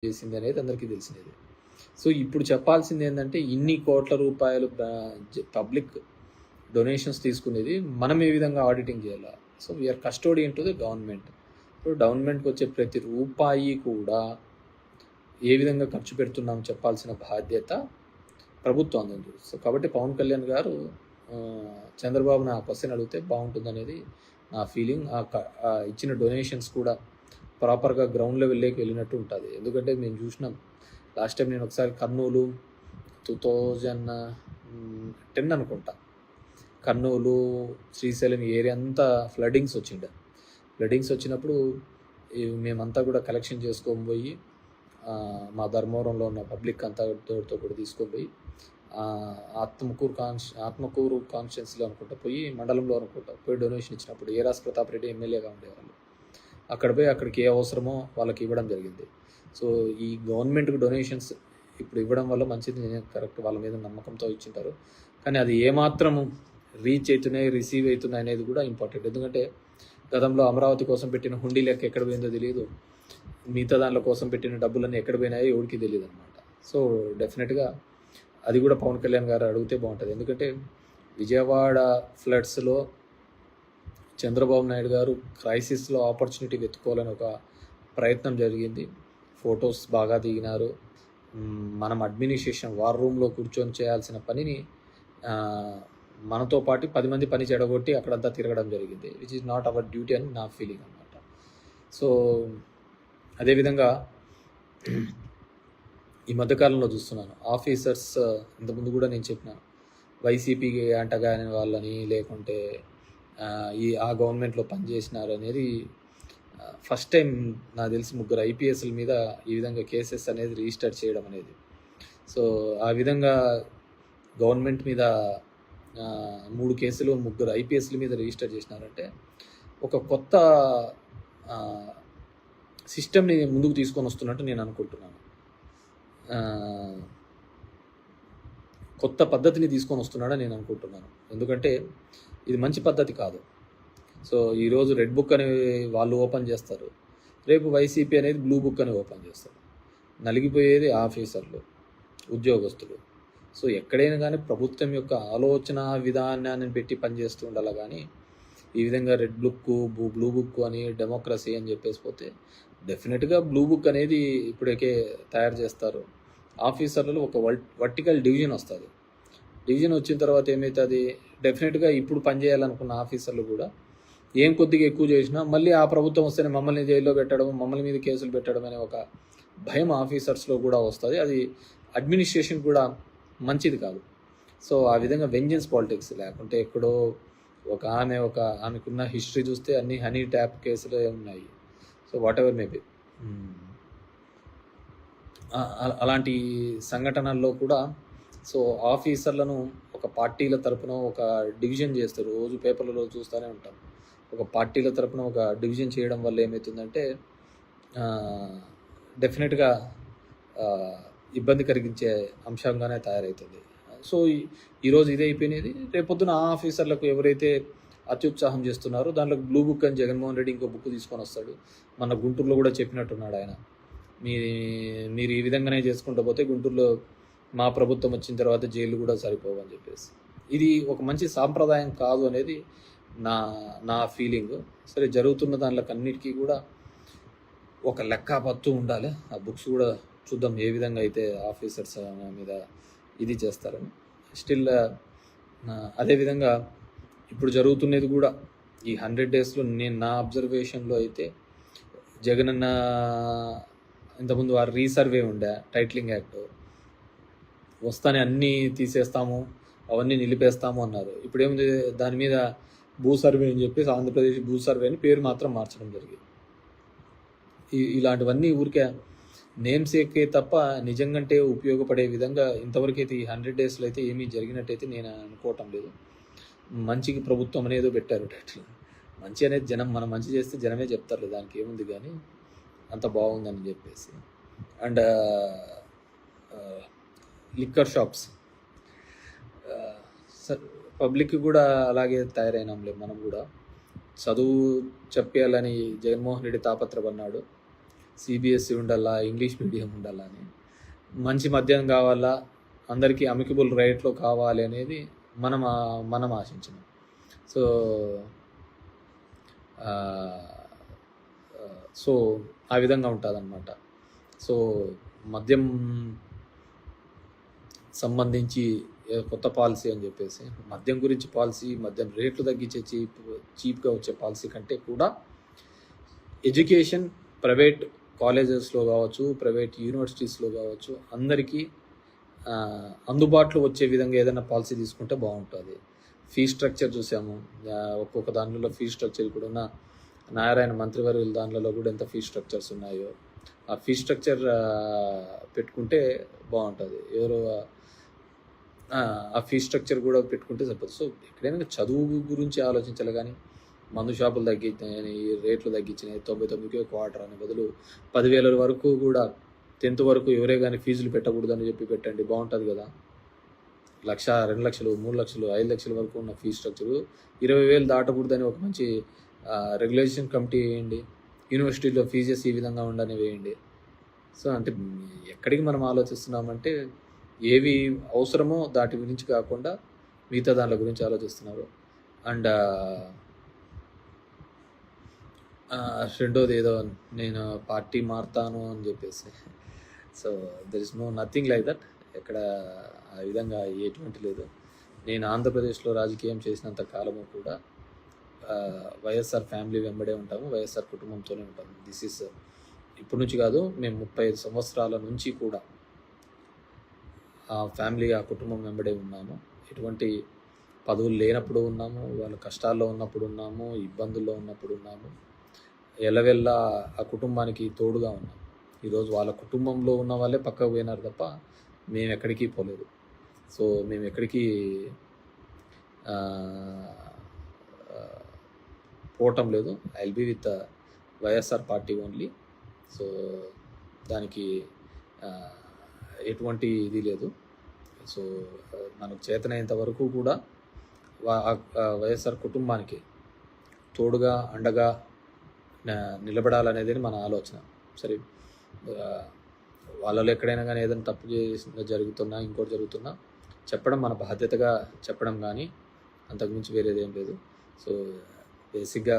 చేసింది అనేది అందరికీ తెలిసినది. సో ఇప్పుడు చెప్పాల్సింది ఏంటంటే ఇన్ని కోట్ల రూపాయలు పబ్లిక్ డొనేషన్స్ తీసుకునేది మనం ఏ విధంగా ఆడిటింగ్ చేయాలా? So we are custodian to the government. So గవర్నమెంట్కి వచ్చే ప్రతి రూపాయి కూడా ఏ విధంగా ఖర్చు పెడుతున్నాం చెప్పాల్సిన బాధ్యత ప్రభుత్వం అంది. సో కాబట్టి పవన్ కళ్యాణ్ గారు చంద్రబాబుని ఆ క్వశ్చన్ అడిగితే బాగుంటుంది అనేది నా ఫీలింగ్. ఇచ్చిన డొనేషన్స్ కూడా ప్రాపర్గా గ్రౌండ్ లెవెల్లోకి వెళ్ళినట్టు ఉంటుంది. ఎందుకంటే మేము చూసినాం లాస్ట్ టైం నేను ఒకసారి కర్నూలు 2010 అనుకుంటా, కర్నూలు శ్రీశైలం ఏరియా అంతా ఫ్లడ్డింగ్స్ వచ్చినప్పుడు మేమంతా కూడా కలెక్షన్ చేసుకొని పోయి మా ధర్మవరంలో ఉన్న పబ్లిక్ అంతా తో కూడా తీసుకొని పోయి ఆత్మకూరు కాన్స్టిట్యున్సీలో అనుకుంటా పోయి మండలంలో అనుకుంటా పోయి డొనేషన్ ఇచ్చినప్పుడు ఏరాస్ ప్రతాప్ రెడ్డి ఎమ్మెల్యేగా ఉండేవాళ్ళు. అక్కడికి ఏ అవసరమో వాళ్ళకి ఇవ్వడం జరిగింది. సో ఈ గవర్నమెంట్కి డొనేషన్స్ ఇప్పుడు ఇవ్వడం వల్ల మంచిది, కరెక్ట్, వాళ్ళ మీద నమ్మకంతో ఇచ్చింటారు. కానీ అది ఏమాత్రము రీచ్ అవుతున్నాయి, రిసీవ్ అవుతున్నాయి అనేది కూడా ఇంపార్టెంట్. ఎందుకంటే గతంలో అమరావతి కోసం పెట్టిన హుండీ లెక్క ఎక్కడ పోయిందో తెలియదు, మిగతా దానిల కోసం పెట్టిన డబ్బులన్నీ ఎక్కడ పోయినాయో ఎవరికి తెలియదు అనమాట. సో డెఫినెట్గా అది కూడా పవన్ కళ్యాణ్ గారు అడిగితే బాగుంటుంది. ఎందుకంటే విజయవాడ ఫ్లడ్స్లో చంద్రబాబు నాయుడు గారు క్రైసిస్లో ఆపర్చునిటీ వెతుక్కోవాలని ఒక ప్రయత్నం జరిగింది. ఫొటోస్ బాగా దిగినారు. మనం అడ్మినిస్ట్రేషన్ వార్ రూమ్లో కూర్చొని చేయాల్సిన పనిని మనతో పాటు 10 మంది పని చెడగొట్టి అక్కడంతా తిరగడం జరిగింది, which is not our duty అని నా ఫీలింగ్ అనమాట. సో అదేవిధంగా ఈ మధ్యకాలంలో చూస్తున్నాను ఆఫీసర్స్, ఇంతకుముందు కూడా నేను చెప్పినాను, వైసీపీకి అంటగాని వాళ్ళని లేకుంటే ఆ గవర్నమెంట్లో పనిచేసినారు అనేది ఫస్ట్ టైం నాకు తెలిసి 3 ఐపీఎస్ల మీద ఈ విధంగా కేసెస్ అనేది రిజిస్టర్ చేయడం అనేది. సో ఆ విధంగా గవర్నమెంట్ మీద 3 కేసులు 3 ఐపీఎస్ల మీద రిజిస్టర్ చేసినారంటే ఒక కొత్త సిస్టమ్ని ముందుకు తీసుకొని వస్తున్నట్టు నేను అనుకుంటున్నాను. కొత్త పద్ధతిని తీసుకొని వస్తున్నాడని నేను అనుకుంటున్నాను. ఎందుకంటే ఇది మంచి పద్ధతి కాదు. సో ఈరోజు రెడ్ బుక్ అని వాళ్ళు ఓపెన్ చేస్తారు, రేపు వైసీపీ అనేది బ్లూ బుక్ అని ఓపెన్ చేస్తారు. నలిగిపోయేది ఆఫీసర్లు, ఉద్యోగస్తులు. సో ఎక్కడైనా కానీ ప్రభుత్వం యొక్క ఆలోచన విధానాన్ని పెట్టి పనిచేస్తూ ఉండాలి. కానీ ఈ విధంగా రెడ్ బుక్ బ్లూ బుక్ అని డెమోక్రసీ అని చెప్పేసి పోతే డెఫినెట్గా బ్లూ బుక్ అనేది ఇప్పటికే తయారు చేస్తారు. ఆఫీసర్లలో ఒక వర్టికల్ డివిజన్ వస్తుంది. డివిజన్ వచ్చిన తర్వాత ఏమవుతుంది, డెఫినెట్గా ఇప్పుడు పనిచేయాలనుకున్న ఆఫీసర్లు కూడా ఏం కొద్దిగా ఎక్కువ చేసినా మళ్ళీ ఆ ప్రభుత్వం వస్తేనే మమ్మల్ని జైల్లో పెట్టడం, మమ్మల్ని మీద కేసులు పెట్టడం అనే ఒక భయం ఆఫీసర్స్లో కూడా వస్తుంది. అది అడ్మినిస్ట్రేషన్ కూడా మంచిది కాదు. సో ఆ విధంగా వెంజెన్స్ పాలిటిక్స్ లేకుంటే ఎక్కడో ఆమెకున్న హిస్టరీ చూస్తే అన్ని హనీ ట్యాప్ కేసులు ఉన్నాయి. సో వాట్ ఎవర్ మేబీ అలాంటి సంఘటనల్లో కూడా సో ఆఫీసర్లను ఒక పార్టీల తరపున ఒక డివిజన్ చేస్తారు. రోజు పేపర్లలో చూస్తూనే ఉంటాం. ఒక పార్టీల తరపున ఒక డివిజన్ చేయడం వల్ల ఏమవుతుందంటే డెఫినెట్గా ఇబ్బంది కలిగించే అంశంగానే తయారవుతుంది. సో ఈరోజు ఇదే అయిపోయినది, రేపొద్దున ఆ ఆఫీసర్లకు ఎవరైతే అత్యుత్సాహం చేస్తున్నారో దాంట్లో బ్లూ బుక్ అని జగన్మోహన్ రెడ్డి ఇంకో బుక్ తీసుకొని వస్తాడు. మన గుంటూరులో కూడా చెప్పినట్టున్నాడు ఆయన, మీరు ఈ విధంగానే చేసుకుంటూ పోతే గుంటూరులో మా ప్రభుత్వం వచ్చిన తర్వాత జైలు కూడా సరిపోవని చెప్పేసి. ఇది ఒక మంచి సాంప్రదాయం కాదు అనేది నా ఫీలింగ్. సరే, జరుగుతున్న దానిలోకి అన్నిటికీ కూడా ఒక లెక్క పత్తు ఉండాలి. ఆ బుక్స్ కూడా చూద్దాం ఏ విధంగా అయితే ఆఫీసర్స్ మీద ఇది చేస్తారని. స్టిల్ అదేవిధంగా ఇప్పుడు జరుగుతున్నది కూడా ఈ 100 daysలో నా అబ్జర్వేషన్లో అయితే జగనన్న ఇంతకుముందు వారు రీసర్వే ఉండే టైటిలింగ్ యాక్ట్ వస్తానే అన్నీ తీసేస్తాము, అవన్నీ నిలిపేస్తాము అన్నారు. ఇప్పుడు ఏముంది, దాని మీద భూ సర్వే అని చెప్పేసి ఆంధ్రప్రదేశ్ భూ సర్వే అని పేరు మాత్రం మార్చడం జరిగింది. ఇలాంటివన్నీ ఊరికే నేమ్సేకే తప్ప నిజంగాంటే ఉపయోగపడే విధంగా ఇంతవరకైతే ఈ 100 daysలో అయితే ఏమీ జరిగినట్టయితే నేను అనుకోవటం లేదు. మంచికి ప్రభుత్వం అనేదో పెట్టారు టైటిల్. మంచి అనేది మనం మంచి చేస్తే జనమే చెప్తారు, దానికి ఏముంది కానీ అంత బాగుందని చెప్పేసి. అండ్ లిక్కర్ షాప్స్ పబ్లిక్ కూడా అలాగే తయారైనాంలే. మనం కూడా చదువు చెప్పాలని జగన్మోహన్ రెడ్డి తాపత్రపన్నాడు. సిబిఎస్ఈ ఉండాలా, ఇంగ్లీష్ మీడియం ఉండాలా అని. మంచి మద్యం కావాలా, అందరికీ అమికబుల్ రేట్లో కావాలి అనేది మనం ఆశించినాం. సో సో ఆ విధంగా ఉంటుందన్నమాట. సో మద్యం సంబంధించి కొత్త పాలసీ అని చెప్పేసి, మద్యం గురించి పాలసీ, మద్యం రేట్లు తగ్గించే చీప్గా వచ్చే పాలసీ కంటే కూడా ఎడ్యుకేషన్ ప్రైవేట్ కాలేజెస్లో కావచ్చు, ప్రైవేట్ యూనివర్సిటీస్లో కావచ్చు, అందరికీ అందుబాటులో వచ్చే విధంగా ఏదైనా పాలసీ తీసుకుంటే బాగుంటుంది. ఫీ స్ట్రక్చర్ చూసాము, ఒక్కొక్క దానిలో ఫీ స్ట్రక్చర్ కూడా ఉన్న నారాయణ మంత్రివర్యుల దానిలో కూడా ఎంత ఫీ స్ట్రక్చర్స్ ఉన్నాయో ఆ ఫీ స్ట్రక్చర్ పెట్టుకుంటే బాగుంటుంది. ఆ ఫీ స్ట్రక్చర్ కూడా పెట్టుకుంటే సరిపోతుంది. సో ఎక్కడైనా చదువు గురించి ఆలోచించాలి, కానీ మందు షాపులు తగ్గించినాయని, రేట్లు తగ్గించినాయి, 99కే క్వార్టర్ అని బదులు 10,000 వరకు కూడా 10th వరకు ఎవరే కానీ ఫీజులు పెట్టకూడదని చెప్పి పెట్టండి, బాగుంటుంది కదా. 1,00,000, 2,00,000, 3,00,000, 5,00,000 వరకు ఉన్న ఫీ స్ట్రక్చరు 20,000 దాటకూడదని ఒక మంచి రెగ్యులేషన్ కమిటీ వేయండి. యూనివర్సిటీలో ఫీజెస్ ఈ విధంగా ఉండని వేయండి. సో అంటే ఎక్కడికి మనం ఆలోచిస్తున్నామంటే ఏవి అవసరమో దాటి గురించి కాకుండా మిగతా దానిల గురించి ఆలోచిస్తున్నారు. అండ్ రెండోది ఏదో నేను పార్టీ మారుతాను అని చెప్పేసి, so there is nothing like that. ఎక్కడ ఆ విధంగా ఎటువంటి లేదు. నేను ఆంధ్రప్రదేశ్లో రాజకీయం చేసినంత కాలము కూడా వైఎస్ఆర్ ఫ్యామిలీ వెంబడే ఉంటాము, వైఎస్ఆర్ కుటుంబంతోనే ఉంటాము. దిస్ ఈస్ ఇప్పటి నుంచి కాదు, మేము 35 సంవత్సరాల నుంచి కూడా ఆ ఫ్యామిలీ, ఆ కుటుంబం వెంబడే ఉన్నాము. ఎటువంటి పదవులు లేనప్పుడు ఉన్నాము, వాళ్ళ కష్టాల్లో ఉన్నప్పుడు ఉన్నాము, ఇబ్బందుల్లో ఉన్నప్పుడు ఉన్నాము. ఎల్లవెల్లా ఆ కుటుంబానికి తోడుగా ఉన్నాం. ఈరోజు వాళ్ళ కుటుంబంలో ఉన్న వాళ్ళే పక్కకు పోయినారు తప్ప మేము ఎక్కడికి పోలేదు. సో మేము ఎక్కడికి పోవటం లేదు. I will be with YSR party only. So దానికి ఎటువంటి ఇది లేదు. సో మనకు చేతనైనంత వరకు కూడా వైఎస్ఆర్ కుటుంబానికి తోడుగా అండగా నిలబడాలనేది మన ఆలోచన. సరే, వాళ్ళలో ఎక్కడైనా కానీ ఏదైనా తప్పు జరుగుతున్నా, ఇంకోటి జరుగుతున్నా చెప్పడం మన బాధ్యతగా చెప్పడం, కానీ అంతకుమించి వేరేది ఏం లేదు. సో బేసిక్గా